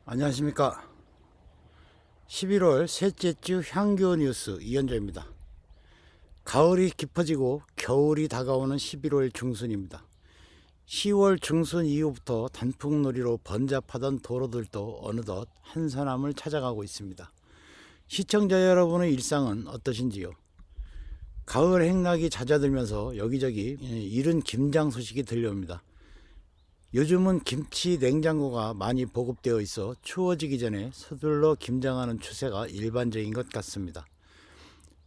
안녕하십니까. 11월 셋째 주 향교 뉴스 이현조입니다. 가을이 깊어지고 겨울이 다가오는 11월 중순입니다. 10월 중순 이후부터 단풍놀이로 번잡하던 도로들도 어느덧 한산함을 찾아가고 있습니다. 시청자 여러분의 일상은 어떠신지요? 가을 행락이 잦아들면서 여기저기 이른 김장 소식이 들려옵니다. 요즘은 김치 냉장고가 많이 보급되어 있어 추워지기 전에 서둘러 김장하는 추세가 일반적인 것 같습니다.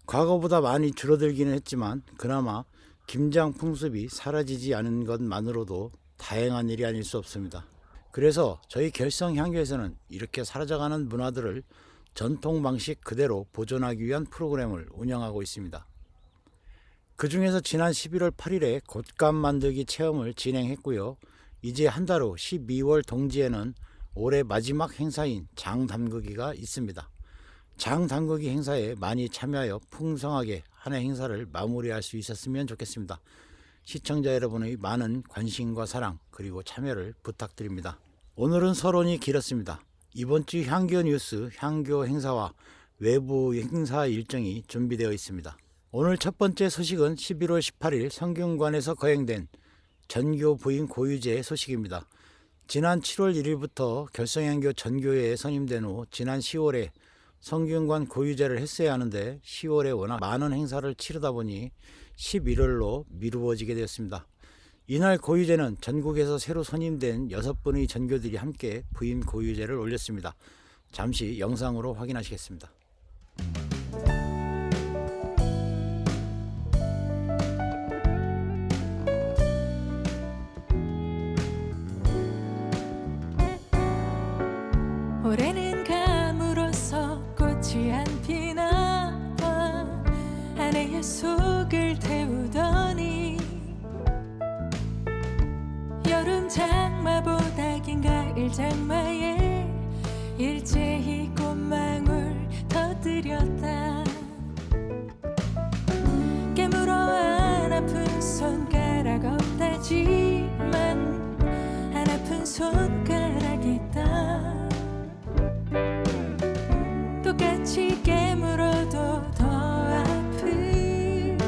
과거보다 많이 줄어들기는 했지만 그나마 김장 풍습이 사라지지 않은 것만으로도 다행한 일이 아닐 수 없습니다. 그래서 저희 결성향교에서는 이렇게 사라져가는 문화들을 전통 방식 그대로 보존하기 위한 프로그램을 운영하고 있습니다. 그 중에서 지난 11월 8일에 곶감 만들기 체험을 진행했고요. 이제 한 달 후 12월 동지에는 올해 마지막 행사인 장담그기가 있습니다. 장담그기 행사에 많이 참여하여 풍성하게 한 해 행사를 마무리할 수 있었으면 좋겠습니다. 시청자 여러분의 많은 관심과 사랑 그리고 참여를 부탁드립니다. 오늘은 서론이 길었습니다. 이번 주 향교 뉴스, 향교 행사와 외부 행사 일정이 준비되어 있습니다. 오늘 첫 번째 소식은 11월 18일 성균관에서 거행된 전교 부임 고유제 소식입니다. 지난 7월 1일부터 결성향교 전교회에 선임된 후 지난 10월에 성균관 고유제를 했어야 하는데 10월에 워낙 많은 행사를 치르다 보니 11월로 미루어지게 되었습니다. 이날 고유제는 전국에서 새로 선임된 6분의 전교들이 함께 부임 고유제를 올렸습니다. 잠시 영상으로 확인하시겠습니다. 올해는 감으로써 꽃이 안 피나 봐 아내의 속을 태우더니 여름 장마보다 긴 가을 장마에 일제히 꽃망울 터뜨렸다. 깨물어 안 아픈 손가락 없다지만 안 아픈 손가락 있다. 똑같이 깨물어도 더 아픈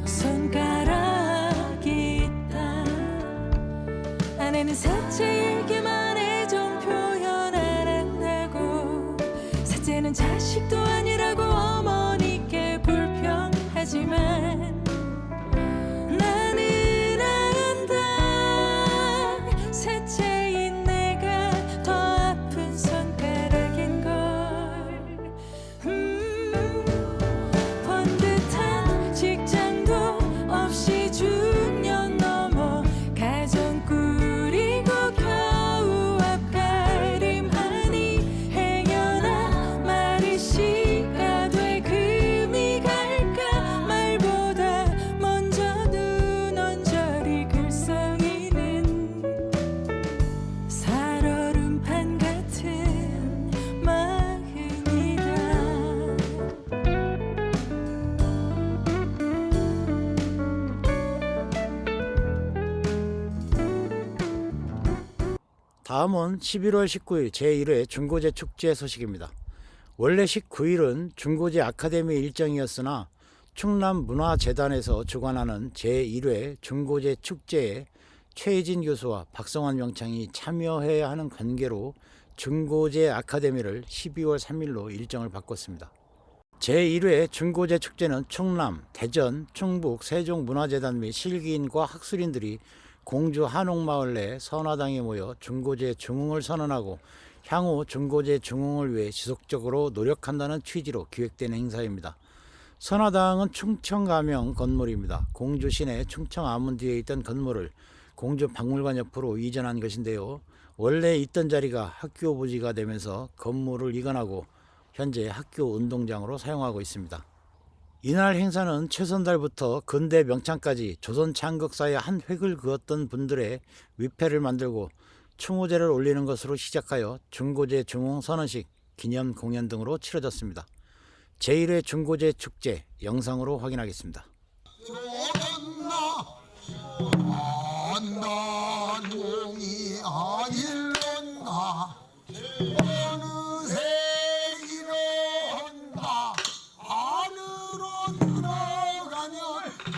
손가락이 있다. 아내는 셋째 일기만 애정 표현 안 한다고 셋째는 자식도 아니라고 어머니께 불평하지만 나는 안다. 셋째인 내가 더 아픈 손가락인 걸. 번듯한 직장도 없이 중년 넘어 가정 꾸리고 겨우 앞가림하니 행여나 말이 시가 돼 금이 갈까 말보다 먼저 눈 언저리 글썽이는 살얼음판 같은 마흔이다. 다음은 11월 19일 제1회 중고제 축제 소식입니다. 원래 19일은 중고제 아카데미 일정이었으나 충남문화재단에서 주관하는 제1회 중고제 축제에 최혜진 교수와 박성환 명창이 참여해야 하는 관계로 중고제 아카데미를 12월 3일로 일정을 바꿨습니다. 제1회 중고제 축제는 충남, 대전, 충북, 세종문화재단 및 실기인과 학술인들이 공주 한옥마을 내 선화당에 모여 중고제 중흥을 선언하고 향후 중고제 중흥을 위해 지속적으로 노력한다는 취지로 기획된 행사입니다. 선화당은 충청가명 건물입니다. 공주 시내 충청 아문 뒤에 있던 건물을 공주 박물관 옆으로 이전한 것인데요. 원래 있던 자리가 학교 부지가 되면서 건물을 이관하고 현재 학교 운동장으로 사용하고 있습니다. 이날 행사는 최선달부터 근대 명창까지 조선 창극사의 한 획을 그었던 분들의 위패를 만들고 충우제를 올리는 것으로 시작하여 중고제 중흥 선언식, 기념 공연 등으로 치러졌습니다. 제1회 중고제 축제 영상으로 확인하겠습니다. 안나용이 아일렀나 어느새 이런다 안으로 들어가면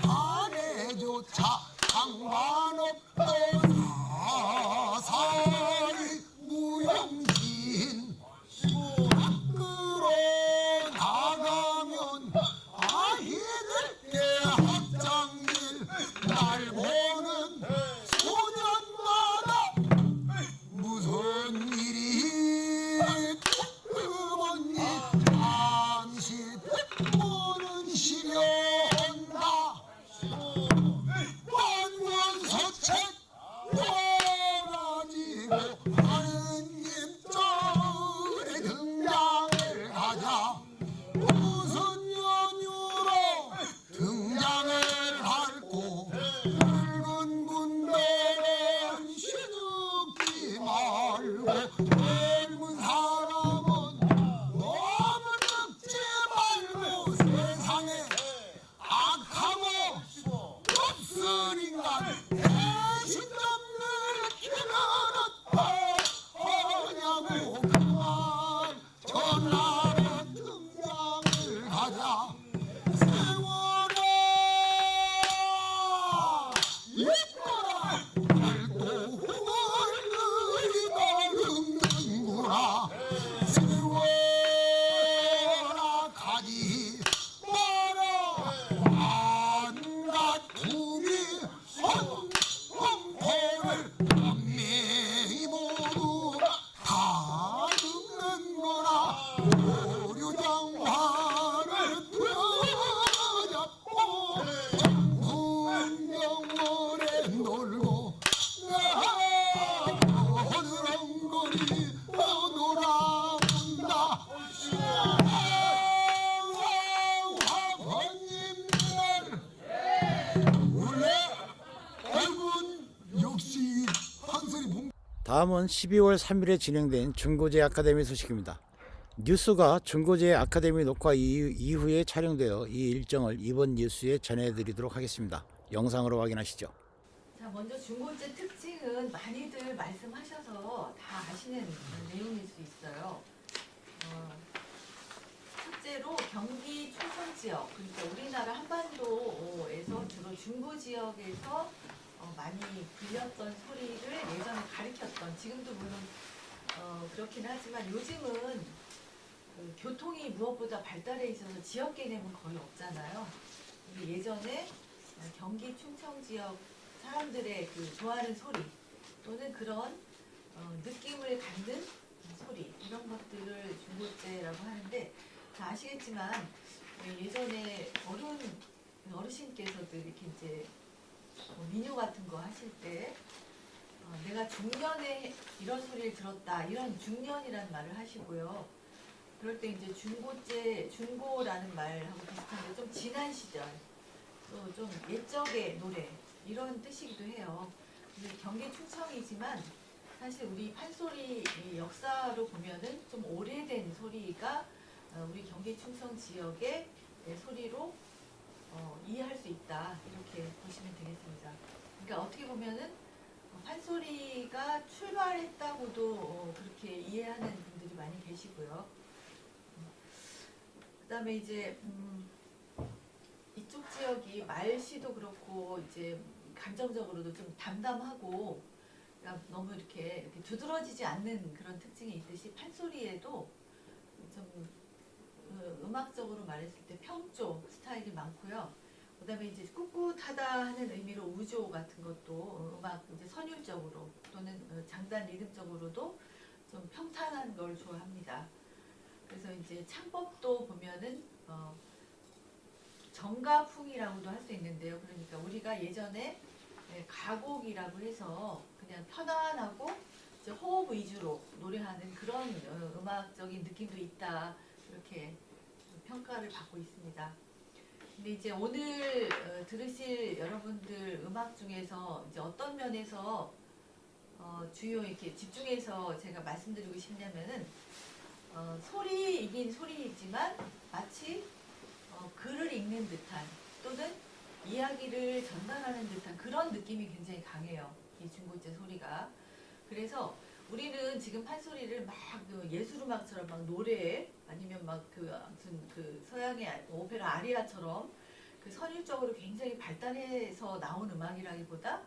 안에조차 상관없던 사사의 무용신 밖으로 나가면 아이들께 학장일 날 보는 소년마다 무슨 일이 그먼지 잠시 보는 시련다 관원서책 떠가지고 하느님절에 등장을 하자 무슨 연유로 등장을 할고 붉은 군대는 시눕지 말고 젊은 사람은 너무 늙지 말고 세상에 악하고 없을 인간 대신 좀 늙히면 어떠냐고 그만 전하는 등장을 하자 세월아 이뻐라 날도 흐르니가 늙는구나 세월아 가지 마라 안가tum이 헌터를 남매이 모두 다 늙는구나 오류장화를 펴잡고 문병원에 놀고 허드렁거리 놀아본다 아버님들 원래 얼굴 역시 한소리 본 다음은 12월 3일에 진행된 중고제 아카데미 소식입니다. 뉴스가 중고제 아카데미 녹화 이후에 촬영되어 이 일정을 이번 뉴스에 전해드리도록 하겠습니다. 영상으로 확인하시죠. 자, 먼저 중고제 특징은 많이들 말씀하셔서 다 아시는 내용일 수 있어요. 첫째로 경기 초선 지역, 그러니까 우리나라 한반도에서 주로 중부 지역에서 많이 들렸던 소리를 예전에 가리켰던, 지금도 물론 그렇긴 하지만 요즘은 그 교통이 무엇보다 발달해 있어서 지역 개념은 거의 없잖아요. 근데 예전에 경기 충청 지역 사람들의 그 좋아하는 소리 또는 그런 느낌을 갖는 소리, 이런 것들을 중고제라고 하는데, 다 아시겠지만 예전에 어르신께서도 이렇게 이제 민요 같은 거 하실 때 내가 중년에 이런 소리를 들었다, 이런 중년이라는 말을 하시고요. 그럴 때 이제 중고제, 중고라는 말하고 비슷한데 좀 지난 시절, 또 좀 옛적의 노래, 이런 뜻이기도 해요. 근데 경기 충청이지만 사실 우리 판소리 역사로 보면은 좀 오래된 소리가 우리 경기 충청 지역의 소리로 이해할 수 있다, 이렇게 보시면 되겠습니다. 그러니까 어떻게 보면은 판소리가 출발했다고도 그렇게 이해하는 분들이 많이 계시고요. 그다음에 이제 이쪽 지역이 말씨도 그렇고 이제 감정적으로도 좀 담담하고, 그러니까 너무 이렇게 두드러지지 않는 그런 특징이 있듯이 판소리에도 좀 음악적으로 말했을 때 평조 스타일이 많고요. 그다음에 이제 꿋꿋하다 하는 의미로 우조 같은 것도 음악 이제 선율적으로 또는 장단 리듬적으로도 좀 평탄한 걸 좋아합니다. 그래서 이제 창법도 보면은 정가풍이라고도 할 수 있는데요. 그러니까 우리가 예전에 가곡이라고 해서 그냥 편안하고 이제 호흡 위주로 노래하는 그런 음악적인 느낌도 있다, 이렇게 평가를 받고 있습니다. 근데 이제 오늘 들으실 여러분들 음악 중에서 이제 어떤 면에서 주요 이렇게 집중해서 제가 말씀드리고 싶냐면은 소리이긴 소리이지만 마치 글을 읽는 듯한 또는 이야기를 전달하는 듯한 그런 느낌이 굉장히 강해요, 이 중고제 소리가. 그래서 우리는 지금 판소리를 막그 예술음악처럼 막 노래 아니면 막 그 아무튼 그 서양의 오페라 아리아처럼 그 선율적으로 굉장히 발달해서 나온 음악이라기보다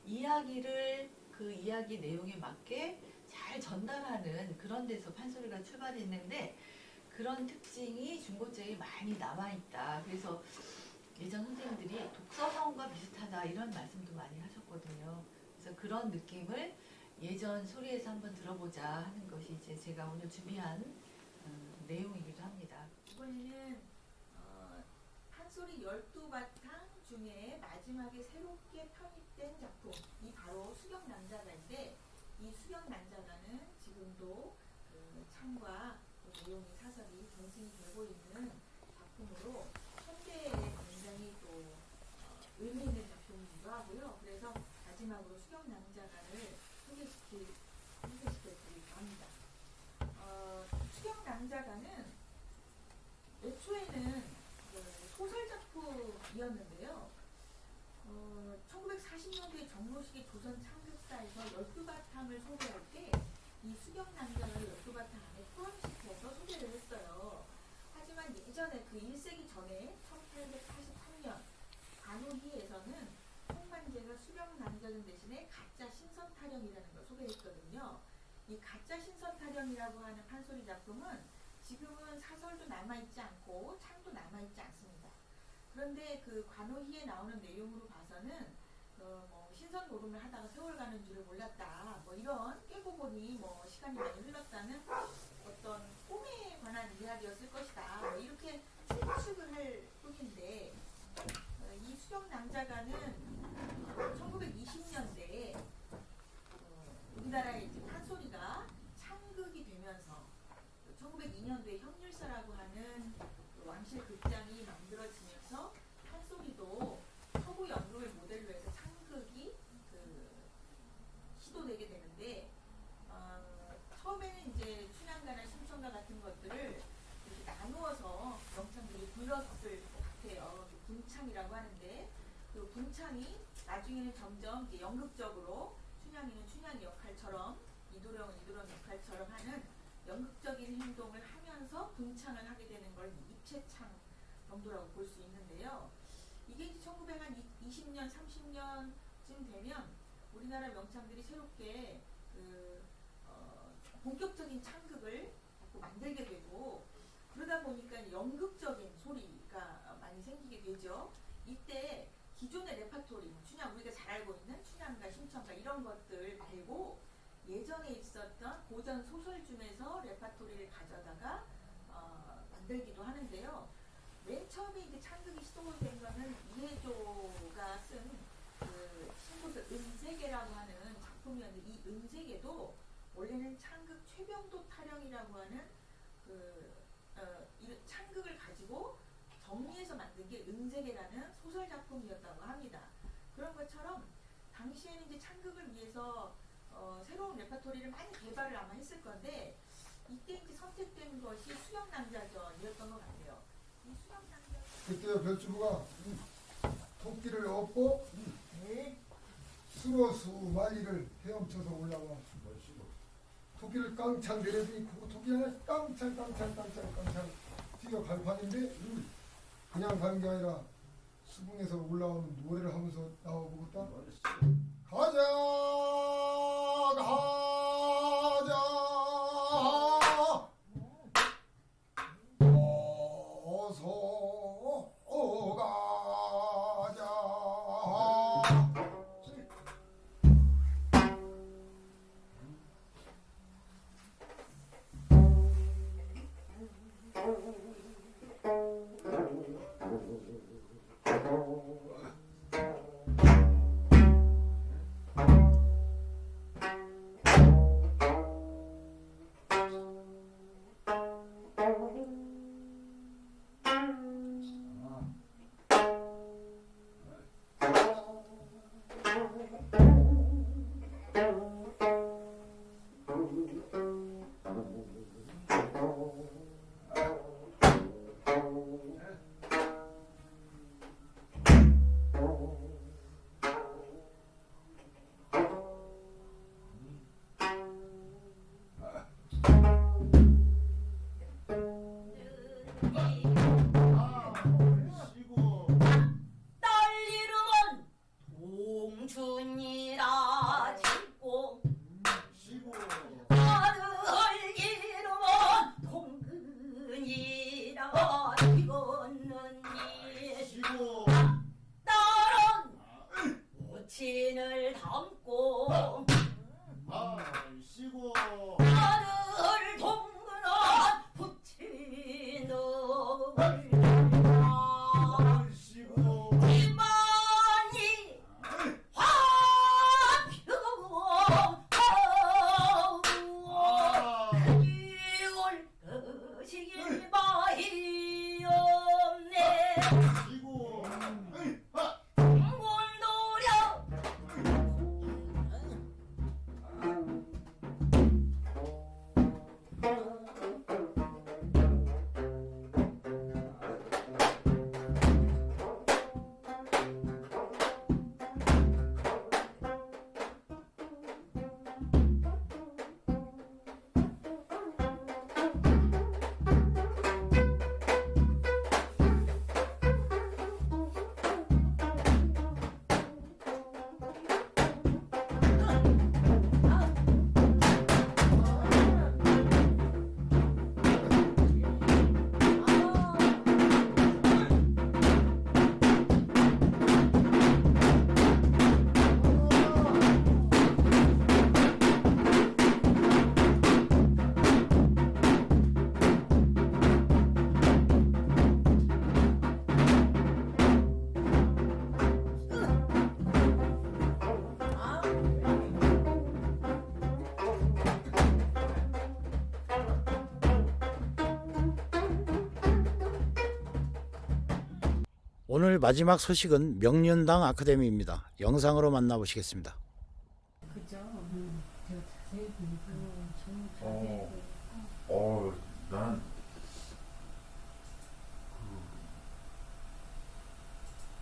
이야기를 그 이야기 내용에 맞게 잘 전달하는 그런 데서 판소리가 출발했는데 그런 특징이 중고제에 많이 남아있다. 그래서 예전 선생님들이 독서성과 비슷하다 이런 말씀도 많이 하셨거든요. 그래서 그런 느낌을 예전 소리에서 한번 들어보자 하는 것이 이제 제가 오늘 준비한 내용이기도 합니다. 이번에는 판소리 12바탕 중에 마지막에 새롭게 편입된 작품, 이 바로 수경남자가인데 이 수경남자가는 지금도 그 창과 또 내용이 사설이 전승이 되고 있는 작품으로 현대에 굉장히 또 의미 있는 작품이기도 하고요. 그래서 마지막으로 수경남자가를 소개시켜드리려고 합니다. 수경남자가는 애초에는 소설 작품이었는데요. 1940년대 정모식의 조선 창극사에서 12바탕을 소개할 때 이 수경남자가를 12바탕 안에 포함시켜서 소개를 했어요. 하지만 예전에 그 1세기 전에 1883년 관우희에서는 홍만재가 수경남자전 대신에 가짜 신선타령이라는 걸 소개했거든요. 이 가짜 신선타령이라고 하는 판소리 작품은 지금은 사설도 남아있지 않고 창도 남아있지 않습니다. 그런데 그 관우희에 나오는 내용으로 봐서는 뭐 신선 노름을 하다가 세월 가는 줄을 몰랐다. 뭐 이런 깨고 보니 뭐 시간이 많이 흘렀다는 어떤 꿈에 관한 이야기였을 것이다. 뭐 이렇게 추측을 할 뿐인데 이 수경남자가는 1920년대에 우리나라의 이제 판소리가 창극이 되면서 1902년도에 형률사라고 하는 왕실 극장이 만들어지면서 판소리도 서구 연극을 모델로 해서 창극이 시도되게 되는데 처음에는 이제 춘향가나 심청가 같은 것들을 이렇게 나누어서 명창들이 불렀을 것 같아요. 분창이라고 하는데 그 분창이 나중에는 점점 이제 연극적으로 춘향이는 춘향 역할처럼 이도령은 이도령 역할처럼 하는 연극적인 행동을 하면서 분창을 하게 되는 걸 입체창 정도라고 볼 수 있는데요. 이게 이제 1920년, 30년쯤 되면 우리나라 명창들이 새롭게 본격적인 창극을 자꾸 만들게 되고 그러다 보니까 연극적인 소리가 많이 생기게 되죠. 이때 기존의 레파토리, 춘향 우리가 잘 알고 있는 춘향가, 심청가 이런 것들 말고 예전에 있었던 고전 소설 중에서 레파토리를 가져다가 만들기도 하는데요. 맨 처음에 이제 창극이 시도된 거는 이해조가 쓴 그 신고서 은세계라고 하는 작품이었는데 이 은세계도 원래는 창극 최병도 타령이라고 하는 이 창극을 가지고 정리해서 만든 게 은세계라는 소설 작품이었다고 합니다. 그런 것처럼 당시에는 이제 창극을 위해서 새로운 레파토리를 많이 개발을 아마 했을 건데 이때 이제 선택된 것이 수경남자전이었던 것 같아요. 이 수경남자전 그때 별주부가 토끼를 업고 수로수마리를 헤엄쳐서 올라와 토끼를 깡창 내려주니 그 토끼 하나 깡창 뛰어갈 판인데 그냥 가는 게 아니라 수궁에서 올라오는 노래를 하면서 나와보겠다. 가자 어서 가자. 오늘 마지막 소식은 명륜당 아카데미입니다. 영상으로 만나보시겠습니다. 그죠? 제가 자세히 보니까 좀 어. 자세히 나는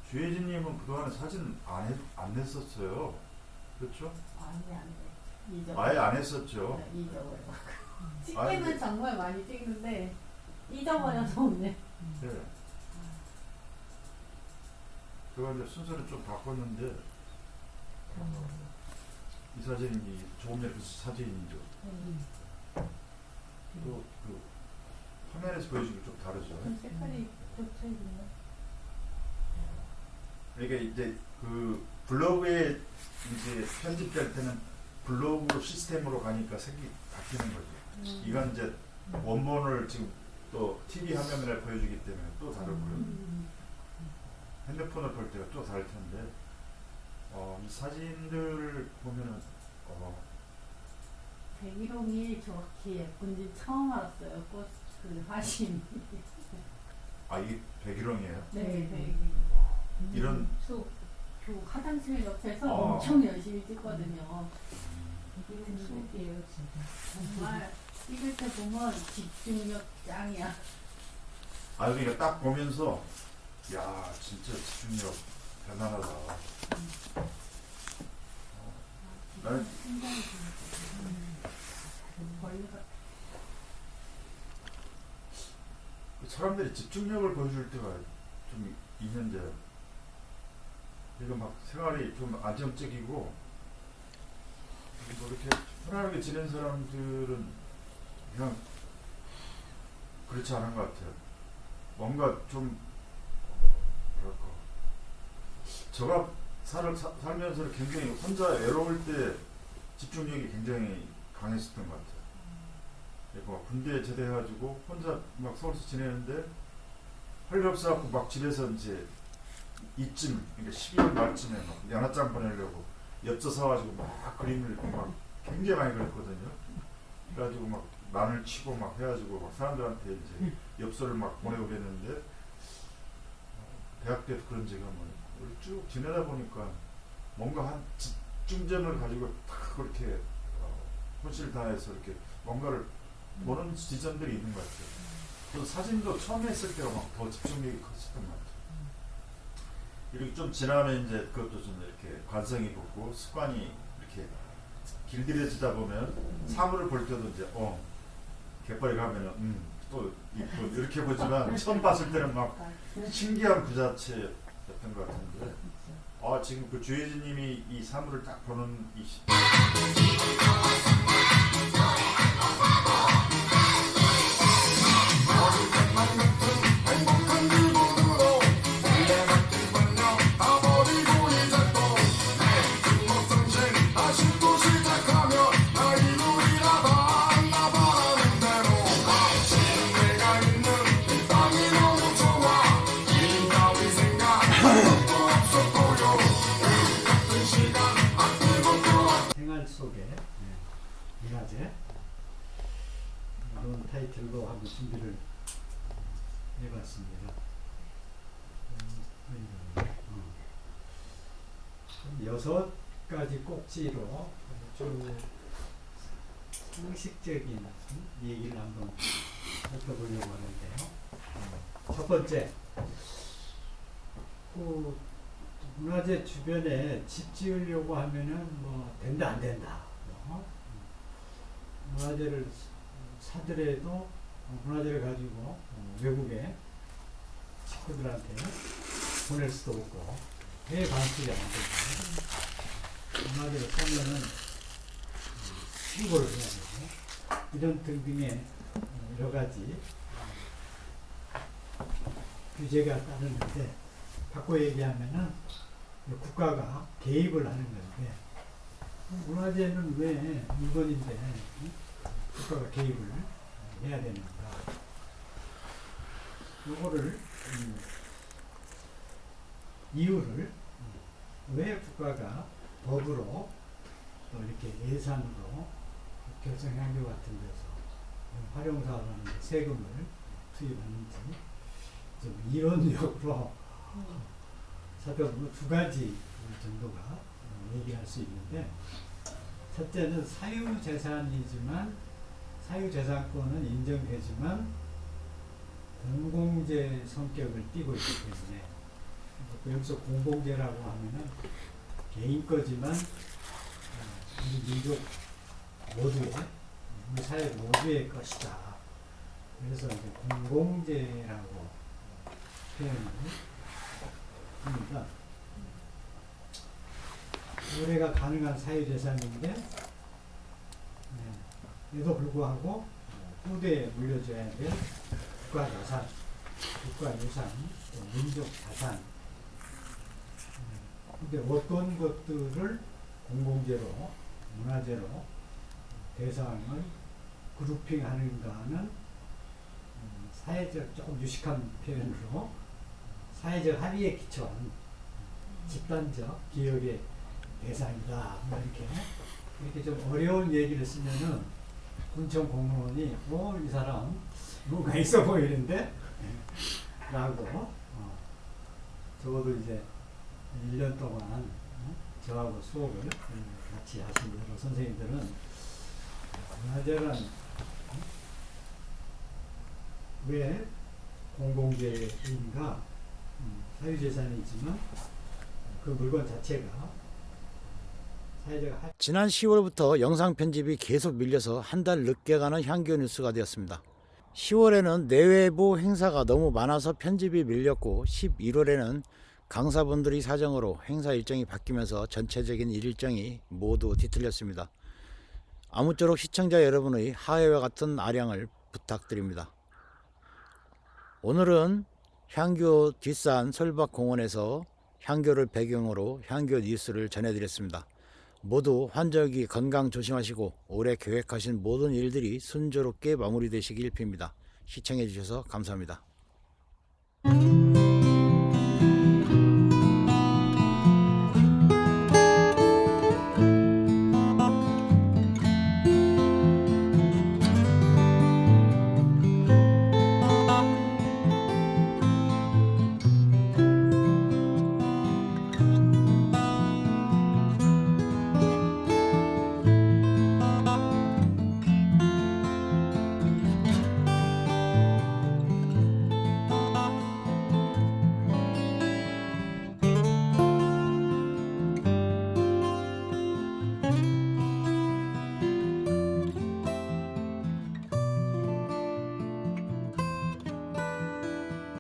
주혜진님은 그동안에 사진 안 냈었어요. 그렇죠? 아니 안 돼. 잊어버려. 아예 안 했었죠. 네, 잊어버려. 아니, 찍기는 정말 많이 찍는데 잊어버려서 없네. 네. 제가 이제 순서를 좀 바꿨는데 이 사진이 조금 전에 그 사진이죠. 또 그 화면에서 보여주기 좀 다르죠. 좀 색깔이 겹쳐 있네. 그러니까 이제 그 블로그에 이제 편집될 때는 블로그 시스템으로 가니까 색이 바뀌는 거죠. 이건 이제 원본을 지금 또 TV 화면에 보여주기 때문에 또 다르고요. 핸드폰을 볼 때가 또 다를 텐데 이 사진들을 보면은 백일홍이 저렇게 예쁜지 처음 알았어요. 꽃 그 화신. 이게 백일홍이에요. 네, 백일홍. 이런 그 화장실 옆에서 아. 엄청 열심히 찍거든요. 쑥이에요, 진짜. 정말 찍을 때 보면 집중력 짱이야. 그러니까 딱 보면서 야 진짜 집중력 대단하다. 나는 생각이 벌레 같아. 사람들이 집중력을 보여줄 때가 좀 있는데 이거 막 생활이 좀 안정적이고 뭐 이렇게 편안하게 지낸 사람들은 그냥 그렇지 않은 것 같아요. 뭔가 좀 뭐랄까 제가 살면서 굉장히 혼자 외로울 때 집중력이 굉장히 강했었던 것 같아요. 그리고 군대 제대해가지고 혼자 막 서울에서 지내는데 할 일 없어갖고 막 집에서 이제 이쯤 그러니까 12월 말쯤에 막 연하장 보내려고 엽서 사가지고 막 그림을 막 굉장히 많이 그렸거든요. 그래가지고 막 난을 치고 막 해가지고 막 사람들한테 이제 엽서를 막 보내고 그랬는데 대학 때도 그런 적이 한번 쭉 지내다 보니까 뭔가 한 집중점을 가지고 딱 그렇게 혼실 다해서 이렇게 뭔가를 보는 지점들이 있는 것 같아요. 또 사진도 처음 했을 때가 막 더 집중력이 컸었던 것 같아요. 이렇게 좀 지나면 이제 그것도 좀 이렇게 관성이 붙고 습관이 이렇게 길들여지다 보면 사물을 볼 때도 이제 갯벌에 가면은 또 이쁘 이렇게 보지만 처음 봤을 때는 막 신기한 그 자체였던 것 같은데 지금 그 주혜진님이 이 사물을 딱 보는 이 생활 속에 문화재 이런 타이틀로 한번 준비를 해봤습니다. 여섯 가지 꼭지로 좀 상식적인 얘기를 한번 살펴보려고 하는데요. 첫 번째, 그 문화재 주변에 집 지으려고 하면은 뭐 된다 안 된다. 문화재를 사더라도 문화재를 가지고 외국에 친구들한테 보낼 수도 없고 해외 방출이 안 되고 문화재를 사면은 신고를 해야 되고 이런 등등의 여러 가지 규제가 따르는데 바꿔 얘기하면은 국가가 개입을 하는 건데 문화재는 왜 물건인데 국가가 개입을 해야 되는가? 요거를 이유를 왜 국가가 법으로 또 이렇게 예산으로 결성향교 같은 데서 활용사업하는 세금을 투입하는지 좀 이론적으로 살펴보면 두 가지 정도가 얘기할 수 있는데, 첫째는 사유재산이지만 사유재산권은 인정되지만 공공재 성격을 띠고 있기 때문에 여기서 공공재라고 하면은 개인 거지만 우리 민족 모두의 우리 사회 모두의 것이다. 그래서 이제 공공재라고 표현을 합니다. 거래가 가능한 사유재산인데 에도 불구하고 후대에 물려줘야 될 국가자산, 국가유산, 또 민족자산. 근데 어떤 것들을 공공재로, 문화재로 대상을 그룹핑하는가는 사회적 조금 유식한 표현으로 사회적 합의에 기초한 집단적 기억의 대상이다. 뭐 이렇게 좀 어려운 얘기를 쓰면은 군청 공무원이 이 사람 뭔가 있어 보이는데 라고 적어도 이제 1년 동안 저하고 수업을 같이 하신 여러 선생님들은 문화재란 왜 공공재인가, 사유재산이지만 그 물건 자체가 사회적 지난 10월부터 영상 편집이 계속 밀려서 한 달 늦게 가는 향교 뉴스가 되었습니다. 10월에는 내외부 행사가 너무 많아서 편집이 밀렸고 11월에는 강사분들이 사정으로 행사 일정이 바뀌면서 전체적인 일정이 모두 뒤틀렸습니다. 아무쪼록 시청자 여러분의 하회와 같은 아량을 부탁드립니다. 오늘은 향교 뒷산 설박공원에서 향교를 배경으로 향교 뉴스를 전해드렸습니다. 모두 환절기 건강 조심하시고 올해 계획하신 모든 일들이 순조롭게 마무리되시길 빕니다. 시청해 주셔서 감사합니다.